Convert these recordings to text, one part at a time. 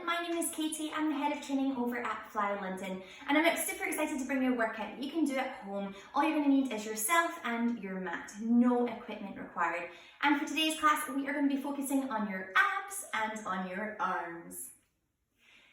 my name is Katie. I'm the head of training over at Fly London, and I'm super excited to bring you a workout that you can do at home. All you're going to need is yourself and your mat, no equipment required. And for today's class, we are going to be focusing on your abs and on your arms.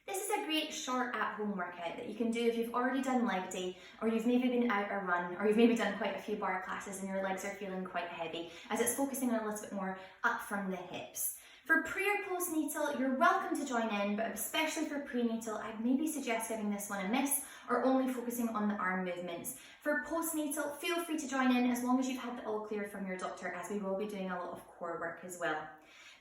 This is a great short at-home workout that you can do if you've already done leg day, or you've maybe been out a run, or you've maybe done quite a few bar classes and your legs are feeling quite heavy, as it's focusing a little bit more up from the hips. For pre or postnatal, you're welcome to join in, but especially for prenatal, I'd maybe suggest giving this one a miss or only focusing on the arm movements. For postnatal, feel free to join in as long as you've had the all clear from your doctor, as we will be doing a lot of core work as well.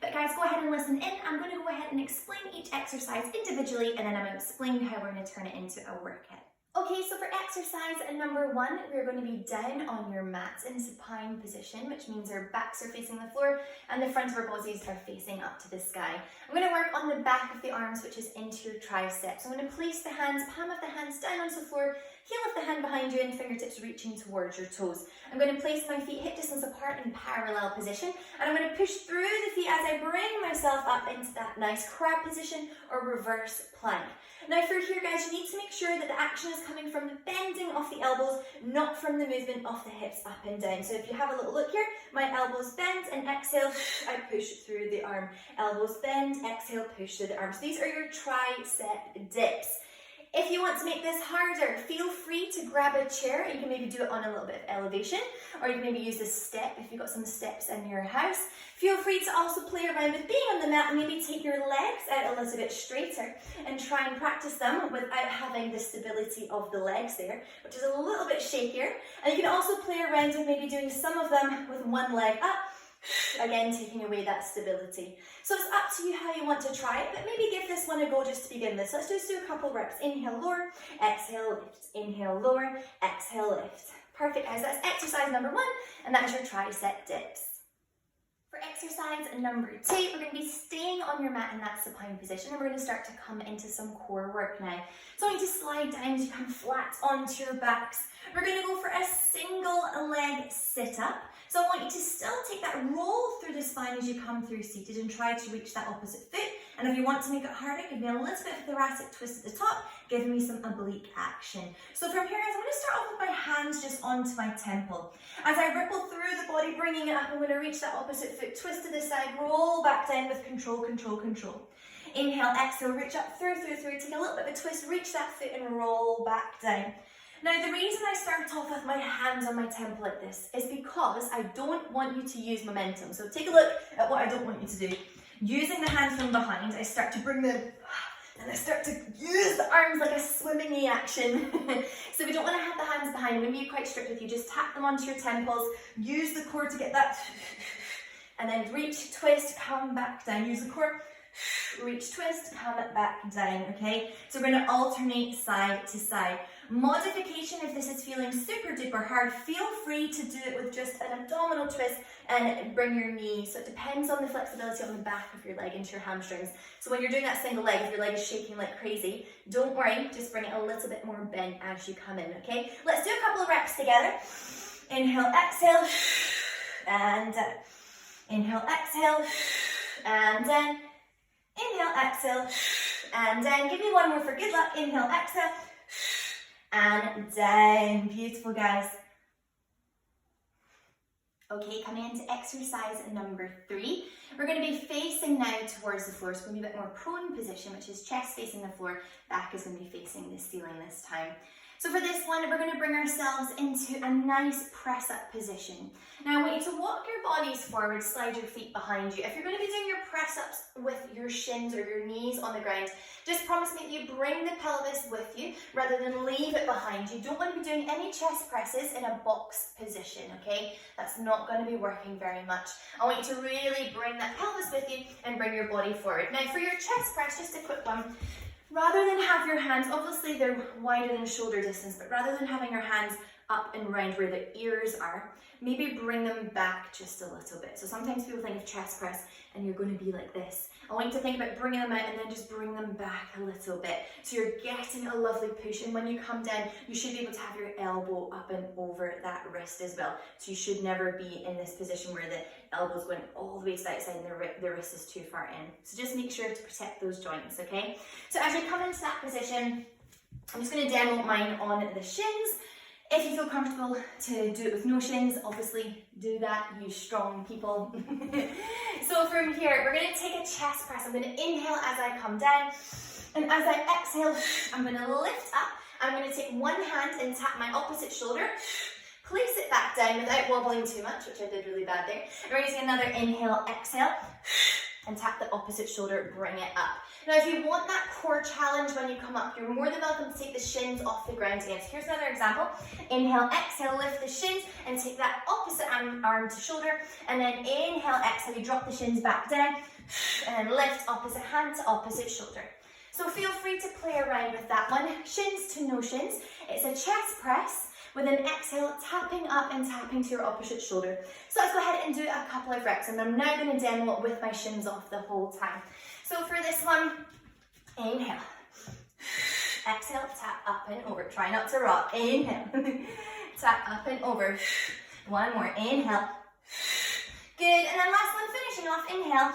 But guys, go ahead and listen in. I'm going to go ahead and explain each exercise individually, and then I'm going to explain how we're going to turn it into a workout. Okay, so for exercise number 1, we're going to be down on your mat in supine position, which means our backs are facing the floor and the front of our bodies are facing up to the sky. I'm going to work on the back of the arms, which is into your triceps. I'm going to place the hands, palm of the hands down onto the floor, heel of the hand behind you and fingertips reaching towards your toes. I'm going to place my feet hip distance apart in parallel position, and I'm going to push through the feet as I bring myself up into that nice crab position or reverse plank. Now for here guys, you need to make sure that the action is coming from the bending of the elbows, not from the movement of the hips up and down. So if you have a little look here, my elbows bend and exhale, I push through the arm. Elbows bend, exhale, push through the arm. So these are your tricep dips. If you want to make this harder, feel free to grab a chair. You can maybe do it on a little bit of elevation, or you can maybe use a step if you've got some steps in your house. Feel free to also play around with being on the mat and maybe take your legs out a little bit straighter and try and practice them without having the stability of the legs there, which is a little bit shakier. And you can also play around with maybe doing some of them with one leg up, again taking away that stability. So it's up to you how you want to try it, but maybe give this one a go just to begin with. So let's just do a couple reps. Inhale, lower, exhale, lift. Inhale, lower, exhale, lift. Perfect guys, that's exercise number 1, and that is your tricep dips. For exercise number 2, we're going to be staying on your mat in that supine position, and we're going to start to come into some core work now. So I want you to slide down as you come flat onto your backs. We're going to go for a single leg sit up. So I want you to still take that roll through the spine as you come through seated and try to reach that opposite foot. And if you want to make it harder, give me a little bit of thoracic twist at the top, give me some oblique action. So from here guys, I'm going to start off with my hands just onto my temple. As I ripple through the body, bringing it up, I'm going to reach that opposite foot, twist to the side, roll back down with control, control, control. Inhale, exhale, reach up through, take a little bit of a twist, reach that foot and roll back down. Now the reason I start off with my hands on my temple like this is because I don't want you to use momentum. So take a look at what I don't want you to do. Using the hands from behind, I start to bring them, and I start to use the arms like a swimming action. So we don't want to have the hands behind. I'm going to be quite strict with you. Just tap them onto your temples, use the core to get that, and then reach, twist, come back down. Use the core, reach, twist, come it back down, okay? So we're going to alternate side to side. Modification, if this is feeling super duper hard, feel free to do it with just an abdominal twist and bring your knee. So it depends on the flexibility on the back of your leg into your hamstrings. So when you're doing that single leg, if your leg is shaking like crazy, don't worry, just bring it a little bit more bent as you come in, okay? Let's do a couple of reps together. Inhale, exhale, and down. Inhale, exhale, and down. Inhale, exhale, and down. Give me one more for good luck. Inhale, exhale, and down. Beautiful guys. Okay, coming into exercise number 3. We're going to be facing now towards the floor. So we're going to be a bit more prone position, which is chest facing the floor, back is going to be facing the ceiling this time. So for this one, we're going to bring ourselves into a nice press-up position. Now I want you to walk your bodies forward, slide your feet behind you. If you're going to be doing your press-ups with your shins or your knees on the ground, just promise me that you bring the pelvis with you rather than leave it behind you. You don't want to be doing any chest presses in a box position, okay? That's not going to be working very much. I want you to really bring that pelvis with you and bring your body forward. Now for your chest press, just a quick one. Rather than have your hands, obviously they're wider than shoulder distance, but rather than having your hands up and round where the ears are, maybe bring them back just a little bit. So sometimes people think of chest press and you're going to be like this. I want you to think about bringing them out and then just bring them back a little bit. So you're getting a lovely push, and when you come down, you should be able to have your elbow up and over that wrist as well. So you should never be in this position where the elbow's going all the way to the outside and the wrist is too far in. So just make sure to protect those joints, okay? So as you come into that position, I'm just going to demo mine on the shins. If you feel comfortable to do it with no shins, obviously do that, you strong people. So from here, we're going to take a chest press. I'm going to inhale as I come down, and as I exhale, I'm going to lift up. I'm going to take one hand and tap my opposite shoulder, place it back down without wobbling too much, which I did really bad there. We're going to take another inhale, exhale, and tap the opposite shoulder, bring it up. Now, if you want that core challenge when you come up, you're more than welcome to take the shins off the ground again. So here's another example. Inhale, exhale, lift the shins, and take that opposite arm to shoulder. And then inhale, exhale, you drop the shins back down, and then lift opposite hand to opposite shoulder. So feel free to play around with that one. Shins to no shins. It's a chest press with an exhale, tapping up and tapping to your opposite shoulder. So let's go ahead and do a couple of reps, and I'm now going to demo it with my shins off the whole time. So for this one, inhale, exhale, tap up and over. Try not to rock. Inhale, tap up and over. One more, inhale. Good, and then last one, finishing off, inhale,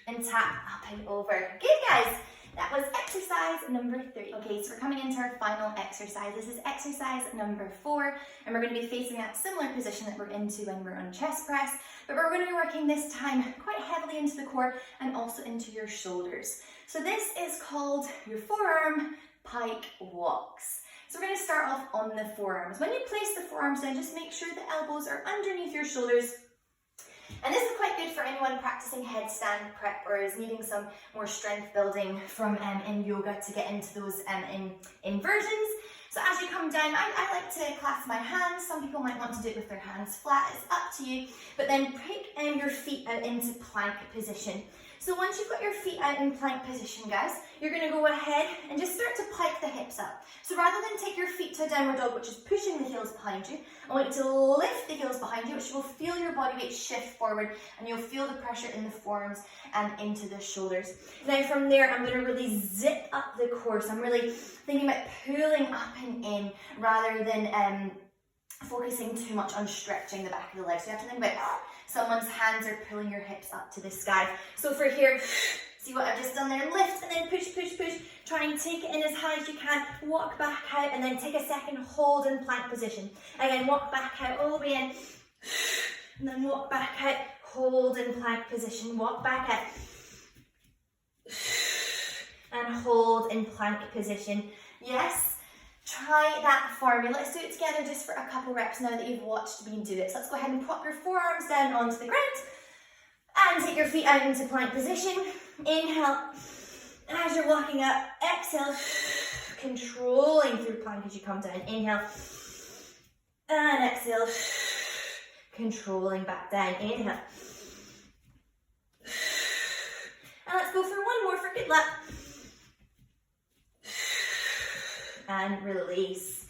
and tap up and over. Good, guys. That was exercise number 3. Okay, so we're coming into our final exercise. This is exercise number 4, and we're going to be facing that similar position that we're into when we're on chest press, but we're going to be working this time quite heavily into the core and also into your shoulders. So this is called your forearm pike walks. So we're going to start off on the forearms. When you place the forearms down, just make sure the elbows are underneath your shoulders. And this is quite good for anyone practicing headstand prep or is needing some more strength building from in yoga to get into those inversions. So as you come down, I like to clasp my hands. Some people might want to do it with their hands flat. It's up to you. But then pick your feet out into plank position. So once you've got your feet out in plank position, guys, you're going to go ahead and just start to pike the hips up. So rather than take your feet to a downward dog, which is pushing the heels behind you, I want you to lift the heels behind you, which will feel your body weight shift forward, and you'll feel the pressure in the forearms and into the shoulders. Now from there, I'm going to really zip up the core. So I'm really thinking about pulling up and in rather than focusing too much on stretching the back of the legs. So you have to think about someone's hands are pulling your hips up to the sky. So for here, see what I've just done there? Lift and then push, push, push. Try and take it in as high as you can. Walk back out and then take a second, hold in plank position. Again, walk back out all the way in. And then walk back out, hold in plank position. Walk back out. And hold in plank position. Yes. Try that formula. Let's do it together just for a couple reps now that you've watched me do it. So let's go ahead and pop your forearms down onto the ground and take your feet out into plank position. Inhale, and as you're walking up, exhale, controlling through plank as you come down. Inhale, and exhale, controlling back down. Inhale. And let's go for one more for good luck. And release.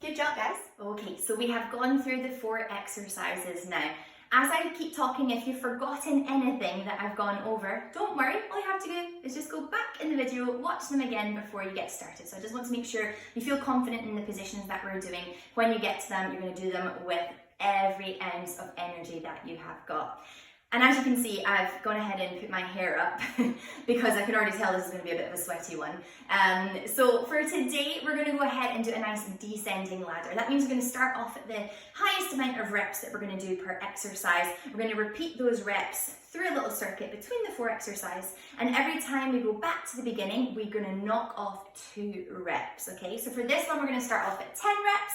Good job, guys. Okay, so we have gone through the 4 exercises now. As I keep talking, if you've forgotten anything that I've gone over, don't worry. All you have to do is just go back in the video, watch them again before you get started. So I just want to make sure you feel confident in the positions that we're doing. When you get to them, you're going to do them with every ounce of energy that you have got. And as you can see, I've gone ahead and put my hair up because I can already tell this is going to be a bit of a sweaty one. So for today, we're going to go ahead and do a nice descending ladder. That means we're going to start off at the highest amount of reps that we're going to do per exercise. We're going to repeat those reps through a little circuit between the 4 exercises. And every time we go back to the beginning, we're going to knock off 2 reps, okay? So for this one, we're going to start off at 10 reps.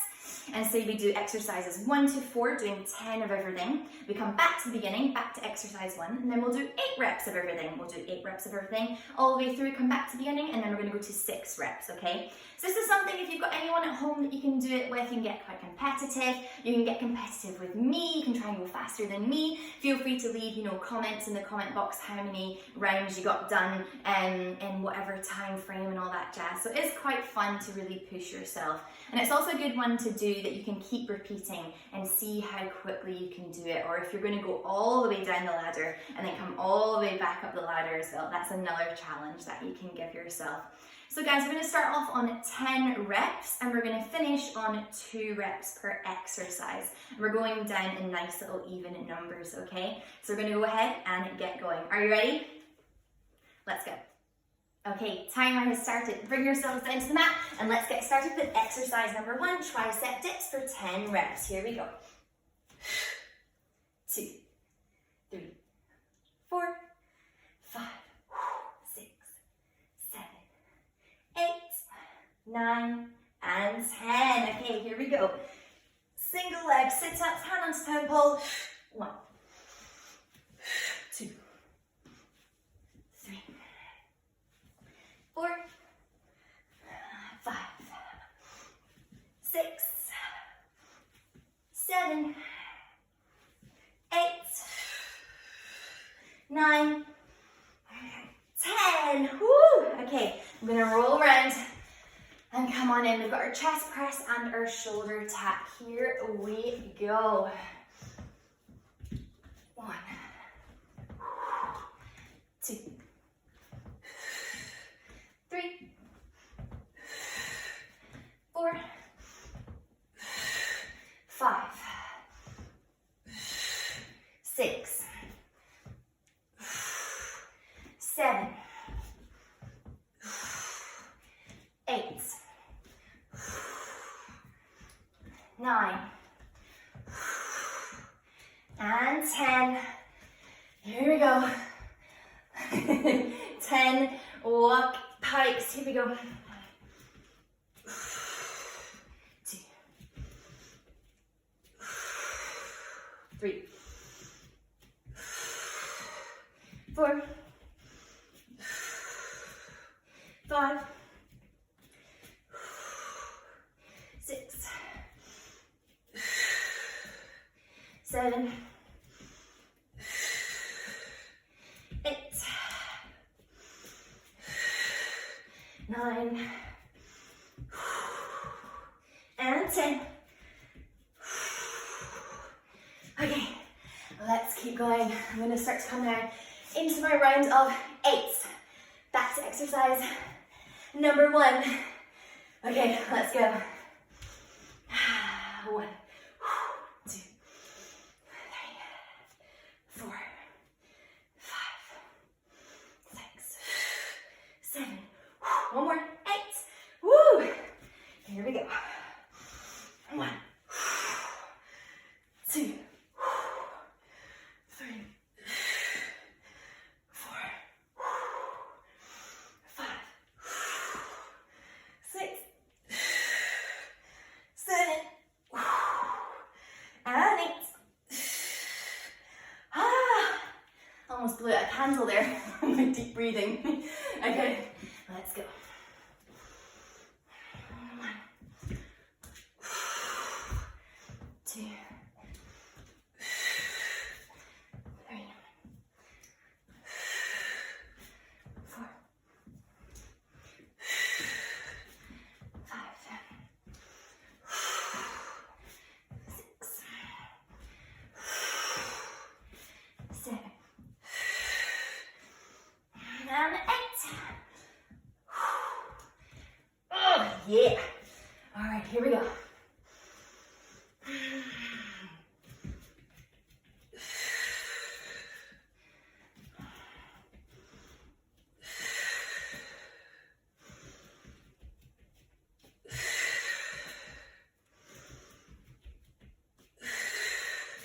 And say we do exercises 1 to 4, doing 10 of everything. We come back to the beginning, back to exercise 1, and then we'll do 8 reps of everything. We'll do 8 reps of everything all the way through, come back to the beginning, and then we're going to go to 6 reps, okay? So this is something, if you've got anyone at home that you can do it with, you can get quite competitive. You can get competitive with me, you can try and go faster than me. Feel free to leave, comments comments in the comment box how many rounds you got done in whatever time frame and all that jazz. So it is quite fun to really push yourself. And it's also a good one to do that you can keep repeating and see how quickly you can do it. Or if you're going to go all the way down the ladder and then come all the way back up the ladder as well, that's another challenge that you can give yourself. So guys, we're going to start off on 10 reps and we're going to finish on 2 reps per exercise. We're going down in nice little even numbers, okay? So we're going to go ahead and get going. Are you ready? Let's go. Okay, timer has started. Bring yourselves down to the mat and let's get started with exercise number 1, tricep dips for 10 reps. Here we go. 2, 3, 4, 5, 6, 7, 8, 9, and 10. Okay, here we go. Single leg sit-ups, hand onto toe pole. 1, 2, 3, 4, 5, 6, 7, 8, 9, 10. Woo! Okay, I'm gonna roll around and come on in. We've got our chest press and our shoulder tap. Here we go. 1, 2, 3, 4, 5, 6, 7, 8, 9, and 10. Here we go. 10 walk pipes. Here we go. 2, 3, 4, 5, 6, 7, 8, 9, and 10. Okay, let's keep going. I'm going to start to come now into my round of 8s. Back to exercise number 1. Okay, let's go. 1, 2, 3, 4, 5, 6, 7. One more. 8. Woo! Here we go. 1, 2, 3, 4, 5, 6, 7, and 8. Almost blew out a candle there on my deep breathing. Okay, let's go. 1, 2, 3, 4, 5, 6, 7, and 8. Oh, yeah. All right, here we go.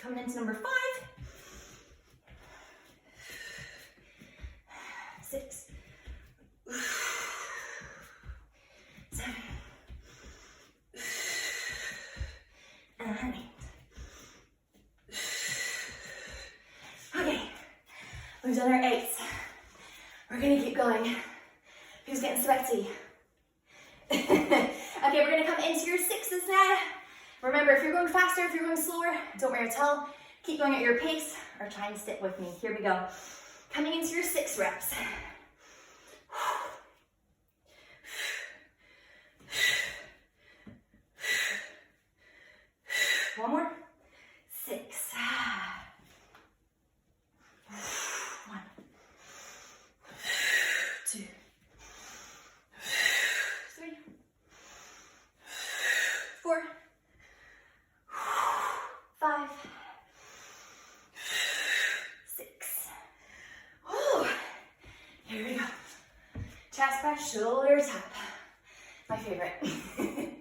Coming into number 5. 6, 7, and 8. Okay, we've done our 8s. We're gonna keep going. Who's getting sweaty? Okay, we're gonna come into your 6s now. Remember, if you're going faster, if you're going slower, don't worry at all. Keep going at your pace or try and stick with me. Here we go. Coming into your 6 reps. One more. 6. 1, 2, 3, 4, 5, 6. Whew. Here we go. Chest press, shoulder tap. My favorite.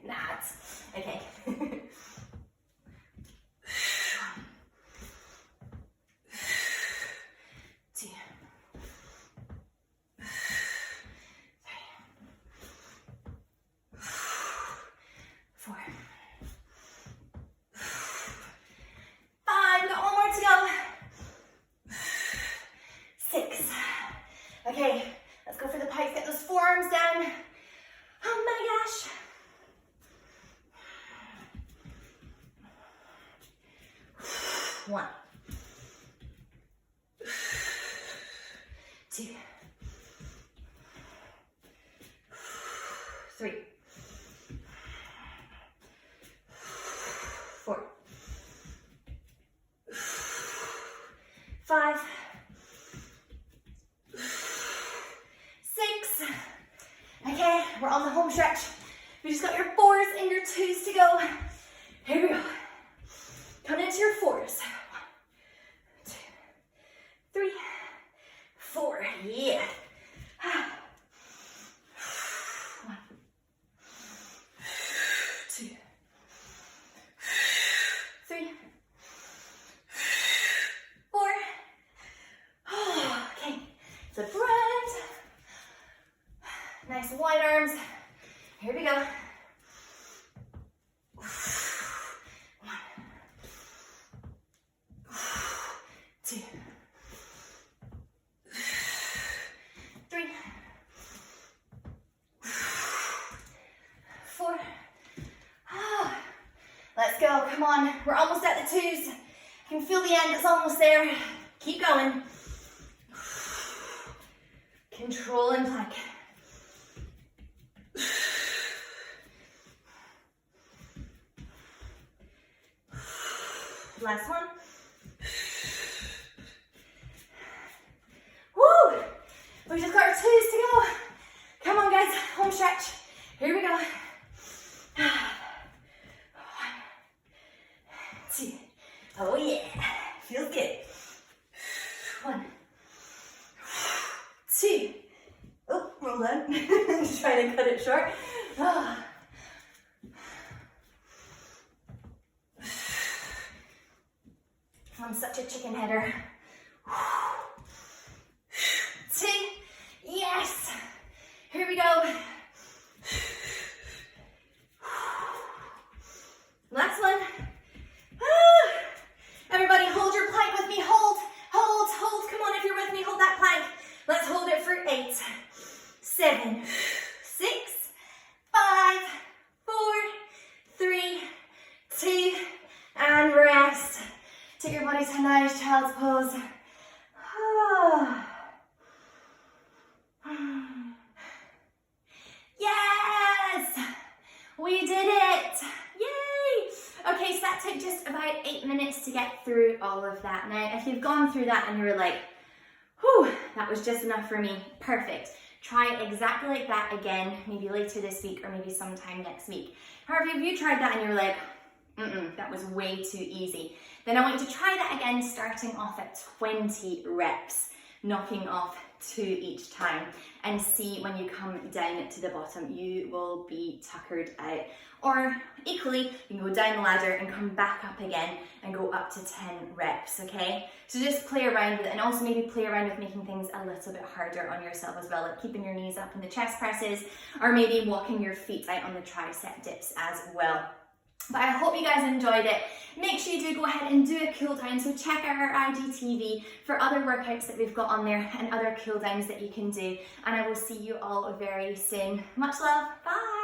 That's okay. 2, 3, 4, 5. Got one more to go. 6. Okay, let's go for the pikes. Get those forearms down. Oh my gosh. 1, 2, 3, 4, 5, 6. Okay, we're on the home stretch. You just got your 4s and your 2s to go. Here we go. Come into your 4s. 1, 2, 3, 4. Yeah. 1, 2, 3, 4. Okay, so front. Nice wide arms. Here we go. 1, 2, 3, 4. Let's go. Come on. We're almost at the 2s. I can feel the end. It's almost there. Keep going. Control and plank. Last one. Woo! We just got our 2s to go. Come on, guys. Home stretch. Here we go. 1, 2. Oh yeah. Feels good. 1, 2. Oh, roll on. Just trying to cut it short. I'm such a chicken header. 2. Yes. Here we go. Last one. Everybody hold your plank with me. Hold, hold, hold. Come on, if you're with me, hold that plank. Let's hold it for 8, 7, 6, 5, 4, 3, 2, and rest. Take your body to a nice child's pose. Yes! We did it! Yay! Okay, so that took just about 8 minutes to get through all of that. Now, if you've gone through that and you were like, whew, that was just enough for me, perfect. Try exactly like that again, maybe later this week or maybe sometime next week. However, if you tried that and you were like, that was way too easy, then I want you to try that again, starting off at 20 reps, knocking off 2 each time, and see when you come down to the bottom, you will be tuckered out. Or equally, you can go down the ladder and come back up again and go up to 10 reps, okay? So just play around with it, and also maybe play around with making things a little bit harder on yourself as well, like keeping your knees up in the chest presses, or maybe walking your feet out on the tricep dips as well. But I hope you guys enjoyed it. Make sure you do go ahead and do a cool down. So check out our IGTV for other workouts that we've got on there and other cool downs that you can do. And I will see you all very soon. Much love. Bye.